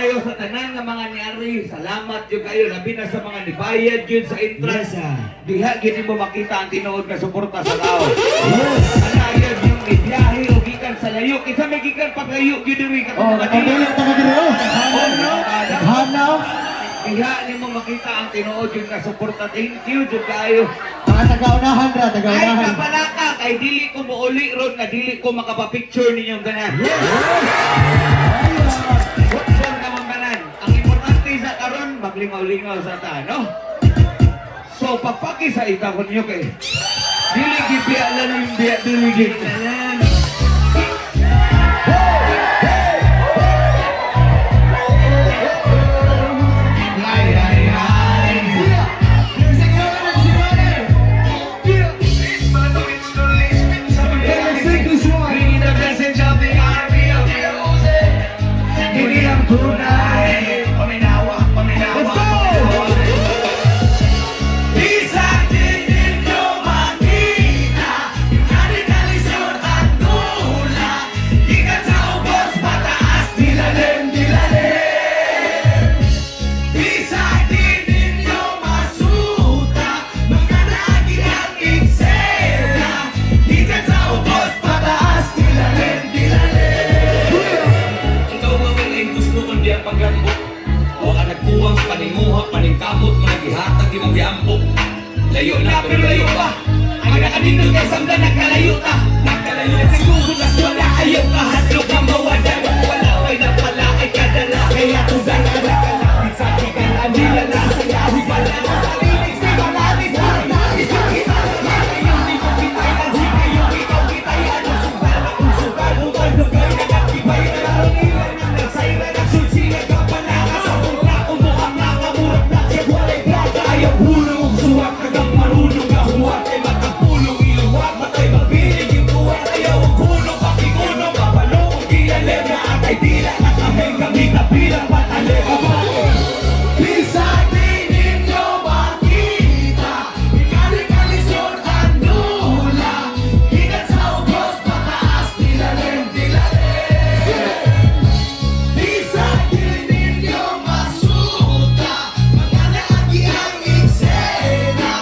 kayo sa tanan nga mga niyari. Salamat jud kayo labi na sa mga nibayad jud sa entrance. Diha gid mo makita ang tinuod nga suporta sa tao. Alayan yung biyahe o gikan sa layo. Kinsa may gikan paglayo gyud diri katong mga dili. Hanaw. Diha nimo makita ang tinuod jud nga suporta. Thank you jud kayo. Mga taga-unahan ra, Ay taga-unahan. kapalaka kay dili ko muuli ron nga dili ko makapapicture ninyong ganan. Watson naman ganan. Ang importante sa karon maglingaw-lingaw sa ta, no? So papaki sa itahon nyo kay dili gipialan yung biya dili gipialan. Layo na pero layo pa. Ang nakadindot kay samdan nagkalayo ta. Nagkalayo na siguro na wala ayaw kahadlok ang mawadan. Wala ay napala ay kadala. Kaya tugan na nakalapit sa kikan. Andila na sa yawi pala. Malinis na malalis na nalis na kita. Ngayon di ko kitay ang si kayo. Ikaw kitay ano sugal. Ang sugal mo ang lugay na nagtibay na langilan. Nagsayra nagsulsi nagkapanaka. Sa mura umuhang nakamurap na siya walay plaka. Ayaw hulong suwak kagang marunong na huwag ay matapulong iluwag matay mabilig yung buwan ayaw ang hulong pakigunong papalong ang gilalem na atay dila na kami kabilang patalem Bisa din ninyo makita ikali-kalisyon ang nula higat sa ubos pataas dilalem Bisa din ninyo masuta mga naagi ang eksena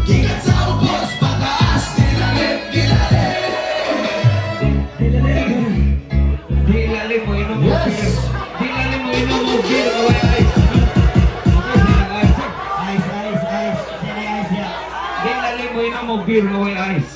higat sa ubos pataas dilalem Dilalim mo inom mo beer. Dilalim mo inom mo beer. Kaway ice. Ice, ice, ice. Sino ice ya? Dilalim mo inom mo beer. Kaway ice.